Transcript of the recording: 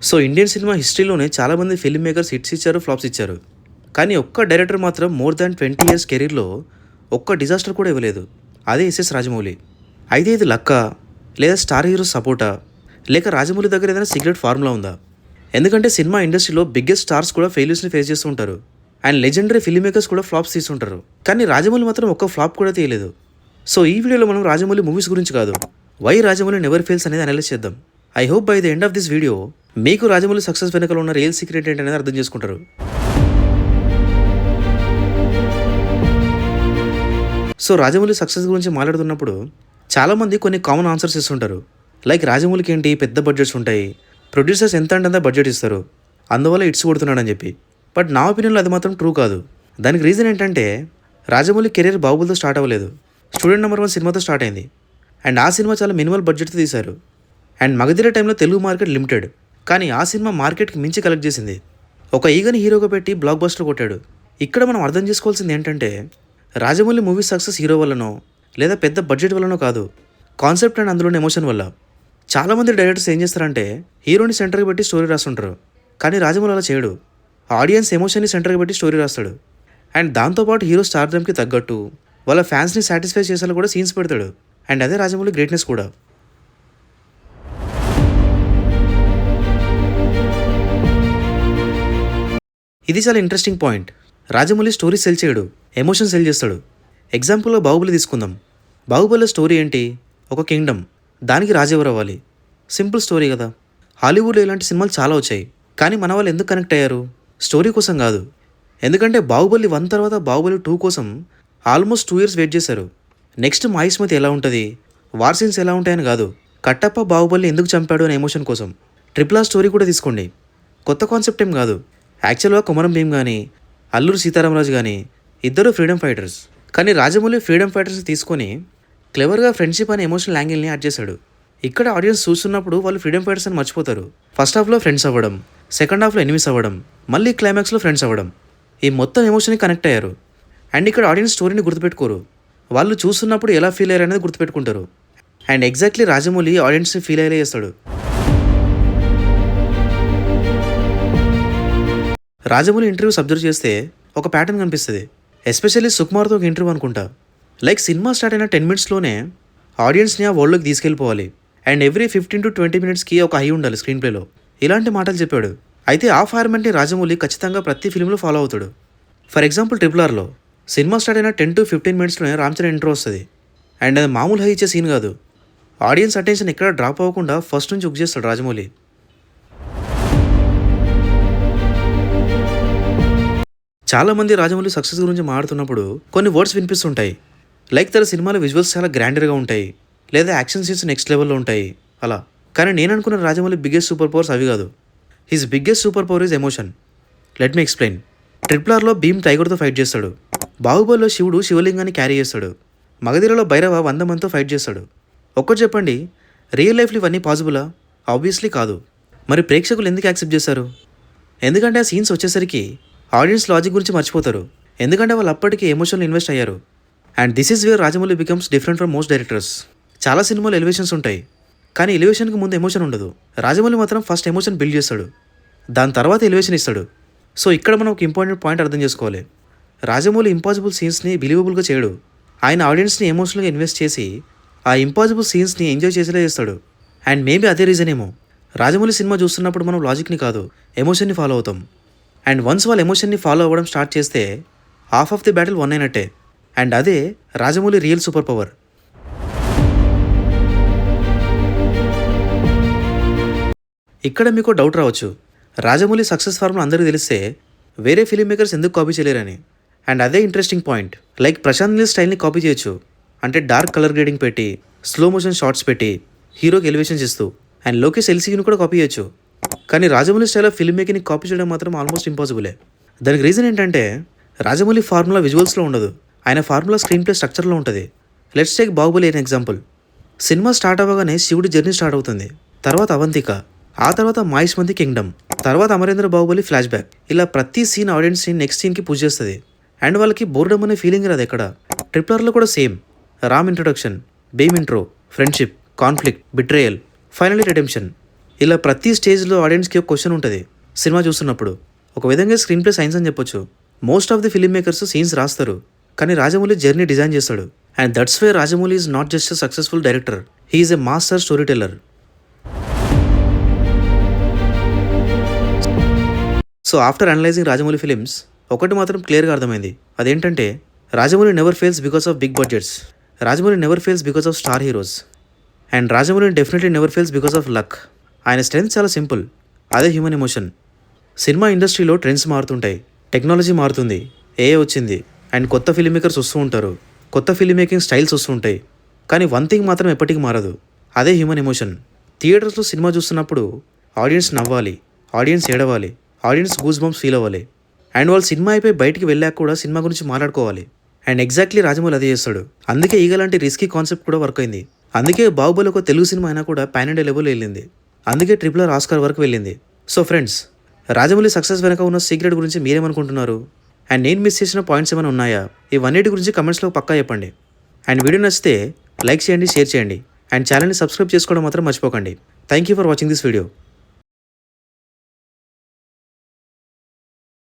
So Indian cinema హిస్టరీలోనే చాలామంది film makers hits ఇచ్చారు, flops ఇచ్చారు. కానీ ఒక్క డైరెక్టర్ మాత్రం మోర్ దాన్ 20 ఇయర్స్ కెరీర్‌లో ఒక్క డిజాస్టర్ కూడా ఇవ్వలేదు. అదే ఎస్ఎస్ రాజమౌళి. అయితే ఇది లక్కా? లేదా స్టార్ హీరో సపోర్టా? లేక రాజమౌళి దగ్గర ఏదైనా సీక్రెట్ ఫార్ములా ఉందా? ఎందుకంటే సినిమా ఇండస్ట్రీలో బిగ్గెస్ట్ స్టార్స్ కూడా ఫెయిల్యూర్స్‌ని ఫేస్ చేస్తూ ఉంటారు. అండ్ లెజెండరీ ఫిల్మ్ మేకర్స్ కూడా ఫ్లాప్స్ తీసుంటారు. కానీ రాజమౌళి మాత్రం ఒక్క ఫ్లాప్ కూడా తీయలేదు. సో ఈ వీడియోలో మనం రాజమౌళి మూవీస్ గురించి కాదు, వై రాజమౌళి నెవర్ ఫెయిల్స్ అనేది అనలైజ్ చేద్దాం. I hope by the end of this video మీకు రాజమౌళి సక్సెస్ వెనకాల ఉన్న రియల్ సీక్రెట్ ఏంటనేది అర్థం చేసుకుంటారు. సో రాజమౌళి సక్సెస్ గురించి మాట్లాడుతున్నప్పుడు చాలామంది కొన్ని కామన్ ఆన్సర్స్ ఇస్తుంటారు. లైక్ రాజమౌళికి ఏంటి పెద్ద బడ్జెట్స్ ఉంటాయి, ప్రొడ్యూసర్స్ ఎంత అంటే అంత బడ్జెట్ ఇస్తారు, అందువల్ల ఇట్స్ కొడుతున్నాడని చెప్పి. బట్ నా ఒపీనియన్లో అది మాత్రం ట్రూ కాదు. దానికి రీజన్ ఏంటంటే రాజమౌళి కెరీర్ బాహుబలితో స్టార్ట్ అవ్వలేదు, స్టూడెంట్ నెంబర్ 1 సినిమాతో స్టార్ట్ అయింది. అండ్ ఆ సినిమా చాలా మినిమల్ బడ్జెట్తో తీశారు. అండ్ మగధీర టైంలో తెలుగు మార్కెట్ లిమిటెడ్, కానీ ఆ సినిమా మార్కెట్కి మించి కలెక్ట్ చేసింది. ఒక ఈగని హీరోగా పెట్టి బ్లాక్ బస్టర్ కొట్టాడు. ఇక్కడ మనం అర్థం చేసుకోవాల్సింది ఏంటంటే రాజమౌళి మూవీ సక్సెస్ హీరో వల్లనో లేదా పెద్ద బడ్జెట్ వల్లనో కాదు, కాన్సెప్ట్ అండ్ అందులోని ఎమోషన్ వల్ల. చాలామంది డైరెక్టర్స్ ఏం చేస్తారంటే హీరోని సెంటర్కి పెట్టి స్టోరీ రాస్తుంటారు, కానీ రాజమౌళి అలా చేయడు. ఆడియన్స్ ఎమోషన్ని సెంటర్కి పెట్టి స్టోరీ రాస్తాడు. అండ్ దాంతోపాటు హీరో స్టార్డమ్కి తగ్గట్టు వాళ్ళ ఫ్యాన్స్ని సాటిస్ఫై చేసేలా కూడా సీన్స్ పెడతాడు. అండ్ అదే రాజమౌళి గ్రేట్నెస్ కూడా. ఇది చాలా interesting point. Rajamouli story cell చేయడు, ఎమోషన్ సెల్ చేస్తాడు. ఎగ్జాంపుల్లో బాహుబలి తీసుకుందాం. బాహుబలిలో స్టోరీ ఏంటి? ఒక కింగ్డమ్, దానికి రాజెవరు అవ్వాలి. సింపుల్ స్టోరీ కదా. హాలీవుడ్లో ఇలాంటి సినిమాలు చాలా వచ్చాయి, కానీ మన వాళ్ళు ఎందుకు కనెక్ట్ అయ్యారు? స్టోరీ కోసం కాదు. ఎందుకంటే బాహుబలి 1 తర్వాత బాహుబలి 2 కోసం ఆల్మోస్ట్ 2 ఇయర్స్ వెయిట్ చేశారు. నెక్స్ట్ మహిష్మతి ఎలా ఉంటుంది, వార్ సీన్స్ ఎలా ఉంటాయని కాదు, కట్టప్ప బాహుబలి ఎందుకు చంపాడు అనే ఎమోషన్ కోసం. ట్రిపుల్ ఆర్ స్టోరీ కూడా తీసుకోండి, కొత్త కాన్సెప్ట్ ఏం కాదు. యాక్చువల్గా కొమరం భీమ్ కానీ అల్లూరి సీతారామరాజు కానీ ఇద్దరు ఫ్రీడమ్ ఫైటర్స్, కానీ రాజమౌళి ఫ్రీడమ్ ఫైటర్స్ తీసుకొని క్లెవర్గా ఫ్రెండ్షిప్ అనే ఎమోషనల్ యాంగిల్ని యాడ్ చేశాడు. ఇక్కడ ఆడియన్స్ చూస్తున్నప్పుడు వాళ్ళు ఫ్రీడమ్ ఫైటర్స్ అని మర్చిపోతారు. ఫస్ట్ హాఫ్లో ఫ్రెండ్స్ అవ్వడం, సెకండ్ హాఫ్లో ఎనిమిస్ అవ్వడం, మళ్ళీ క్లైమాక్స్లో ఫ్రెండ్స్ అవ్వడం, ఈ మొత్తం ఎమోషన్ని కనెక్ట్ అయ్యారు. అండ్ ఇక్కడ ఆడియన్స్ స్టోరీని గుర్తుపెట్టుకోరు, వాళ్ళు చూస్తున్నప్పుడు ఎలా ఫీల్ అయ్యారు అనేది గుర్తుపెట్టుకుంటారు. అండ్ ఎగ్జాక్ట్లీ రాజమౌళి ఆడియన్స్ని ఫీల్ అయ్యేలా చేస్తాడు. రాజమౌళి ఇంటర్వ్యూస్ అబ్జర్వ్ చేస్తే ఒక ప్యాటర్న్ కనిపిస్తుంది. ఎస్పెషల్లీ సుకుమార్తో ఒక ఇంటర్వ్యూ అనుకుంటా. లైక్ సినిమా స్టార్ట్ అయిన 10 మినిట్స్లోనే ఆడియన్స్ని ఆ వరల్డ్లోకి తీసుకెళ్ళిపోవాలి. అండ్ ఎవ్రీ 15 to 20 మినిట్స్కి ఒక హై ఉండాలి స్క్రీన్ ప్లేలో. ఇలాంటి మాటలు చెప్పాడు. అయితే ఆ ఫార్మాట్ని రాజమౌళి ఖచ్చితంగా ప్రతి ఫిల్మ్లో ఫాలో అవుతాడు. ఫర్ ఎగ్జాంపుల్ ట్రిపుల్ ఆర్లో సినిమా స్టార్ట్ అయిన 10 to 15 మినిట్స్లోనే రామ్ చరణ్ ఇంట్రో వస్తుంది. అండ్ అది మామూలు హై ఇచ్చే సీన్ కాదు. ఆడియన్స్ అటెన్షన్ ఎక్కడ డ్రాప్ అవ్వకుండా ఫస్ట్ నుంచి బుక్ చేస్తాడు రాజమౌళి. చాలామంది రాజమౌళి సక్సెస్ గురించి మాట్లాడుతున్నప్పుడు కొన్ని వర్డ్స్ వినిపిస్తుంటాయి. లైక్ తన సినిమాలో విజువల్స్ చాలా గ్రాండర్గా ఉంటాయి, లేదా యాక్షన్ సీన్స్ నెక్స్ట్ లెవెల్లో ఉంటాయి అలా. కానీ నేను అనుకున్న రాజమౌళి బిగ్గెస్ట్ సూపర్ పవర్స్ అవి కాదు. His biggest super power is emotion. Let me explain. Triple ఆర్లో భీమ్ టైగర్తో ఫైట్ చేస్తాడు. బాహుబలిలో శివుడు శివలింగాన్ని క్యారీ చేస్తాడు. మగధీరలో భైరవ 100 మందితో ఫైట్ చేస్తాడు. ఒక్కటి చెప్పండి, రియల్ లైఫ్లో ఇవన్నీ పాసిబులా? ఆబ్వియస్లీ కాదు. మరి ప్రేక్షకులు ఎందుకు యాక్సెప్ట్ చేశారు? ఎందుకంటే ఆ సీన్స్ వచ్చేసరికి ఆడియన్స్ లాజిక్ గురించి మర్చిపోతారు, ఎందుకంటే వాళ్ళు అప్పటికి ఎమోషనల్ ఇన్వెస్ట్ అయ్యారు. And this is where Rajamouli becomes different from most directors. చాలా సినిమాలు ఎలివేషన్స్ ఉంటాయి, కానీ ఎలివేషన్కి ముందు ఎమోషన్ ఉండదు. రాజమౌళి మాత్రం ఫస్ట్ ఎమోషన్ బిల్డ్ చేస్తాడు, దాని తర్వాత ఎలివేషన్ ఇస్తాడు. సో ఇక్కడ మనం ఒక ఇంపార్టెంట్ పాయింట్ అర్థం చేసుకోవాలి. రాజమౌళి ఇంపాసిబుల్ సీన్స్ని బిలీవబుల్గా చేయడు, ఆయన ఆడియన్స్ని ఎమోషనల్గా ఇన్వెస్ట్ చేసి ఆ ఇంపాసిబుల్ సీన్స్ని ఎంజాయ్ చేసేలా చేస్తాడు. అండ్ మేబీ అదే రీజన్ ఏమో రాజమౌళి సినిమా చూస్తున్నప్పుడు మనం లాజిక్ని కాదు, ఎమోషన్ని ఫాలో అవుతాం. అండ్ వన్స్ వాళ్ళ ఎమోషన్ని ఫాలో అవ్వడం స్టార్ట్ చేస్తే half of the battle one అయినట్టే. అండ్ అదే రాజమౌళి రియల్ సూపర్ పవర్. ఇక్కడ మీకు డౌట్ రావచ్చు, రాజమౌళి సక్సెస్ ఫార్ములా అందరికీ తెలిస్తే వేరే ఫిలిం మేకర్స్ ఎందుకు కాపీ చేయలేరని. అండ్ అదే interesting point. Like Prashanth Neel స్టైల్ని కాపీ చేయొచ్చు, అంటే డార్క్ కలర్ గ్రేడింగ్ పెట్టి, స్లో మోషన్ షార్ట్స్ పెట్టి, హీరోకి ఎలివేషన్స్ ఇస్తూ. అండ్ లోకేష్ ఎల్సీని కూడా కాపీ చేయొచ్చు. కానీ రాజమౌళి స్టైల్లో ఫిల్మ్ మేకింగ్ని కాపీ చేయడం మాత్రం ఆల్మోస్ట్ ఇంపాసిబులే. దానికి రీజన్ ఏంటంటే రాజమౌళి ఫార్ములా విజువల్స్లో ఉండదు, ఆయన ఫార్ములా స్క్రీన్ ప్లే స్ట్రక్చర్లో ఉంటుంది. లెట్స్ టేక్ బాహుబలి అనే ఎగ్జాంపుల్. సినిమా స్టార్ట్ అవ్వగానే శివుడి జర్నీ స్టార్ట్ అవుతుంది, తర్వాత అవంతిక, ఆ తర్వాత మహిష్మతి కింగ్డమ్, తర్వాత అమరేంద్ర బాహుబలి ఫ్లాష్ బ్యాక్. ఇలా ప్రతి సీన్ ఆడియన్స్ని నెక్స్ట్ సీన్కి పుష్ చేస్తుంది. అండ్ వాళ్ళకి బోర్డమ్ అనే ఫీలింగ్ రాదు ఎక్కడ. ట్రిపుల్ ఆర్లో కూడా same. Ram introduction, Bheem intro, friendship, conflict, betrayal, finally redemption. ఇలా ప్రతి స్టేజ్లో ఆడియన్స్కి ఒక క్వశ్చన్ ఉంటుంది సినిమా చూస్తున్నప్పుడు. ఒక విధంగా స్క్రీన్ ప్లే సైన్స్ అని చెప్పొచ్చు. Most of the film makers scenes రాస్తారు, కానీ రాజమౌళి జర్నీ డిజైన్ చేస్తాడు. And that's way Rajamouli is not just a successful director, he is a master story teller. So after analyzing Rajamouli films ఒకటి మాత్రం క్లియర్గా అర్థమైంది. అదేంటంటే Rajamouli never fails because of big budgets, Rajamouli never fails because of star heroes, and Rajamouli definitely never fails because of luck. ఆయన strength చాలా simple, అదే human emotion. Cinema ఇండస్ట్రీలో trends మారుతుంటాయి, టెక్నాలజీ మారుతుంది, ఏ వచ్చింది, అండ్ కొత్త ఫిల్మ్ మేకర్స్ వస్తూ ఉంటారు, కొత్త ఫిల్మ్ మేకింగ్ స్టైల్స్ వస్తూ ఉంటాయి. కానీ వన్ థింగ్ మాత్రం ఎప్పటికీ మారదు, అదే హ్యూమన్ ఎమోషన్. థియేటర్స్లో సినిమా చూస్తున్నప్పుడు ఆడియన్స్ నవ్వాలి, ఆడియన్స్ ఏడవాలి, ఆడియన్స్ గూస్ బంప్స్ ఫీల్ అవ్వాలి, అండ్ వాళ్ళు సినిమా అయిపోయి బయటికి వెళ్ళాక కూడా సినిమా గురించి మాట్లాడుకోవాలి. అండ్ ఎగ్జాక్ట్లీ రాజమౌళి అదే చేస్తాడు. అందుకే ఈగ లాంటి రిస్కీ కాన్సెప్ట్ కూడా వర్క్ అయింది. అందుకే బాహుబలి ఒక తెలుగు సినిమా అయినా కూడా పాన్ ఇండియా లెవెల్లో వెళ్ళింది. అందుకే RRR ఆస్కార్ వరకు వెళ్ళింది. సో ఫ్రెండ్స్, రాజమౌళి సక్సెస్ వెనక ఉన్న సీక్రెట్ గురించి మీరేమనుకుంటున్నారు? అండ్ నేను మిస్ చేసిన పాయింట్స్ ఏమైనా ఉన్నాయా? ఇవన్నిటి గురించి కమెంట్స్లో పక్కా చెప్పండి. అండ్ వీడియో నచ్చితే లైక్ చేయండి, షేర్ చేయండి, అండ్ ఛానల్ని సబ్స్క్రైబ్ చేసుకోవడం మాత్రం మర్చిపోకండి. Thank you for watching this video.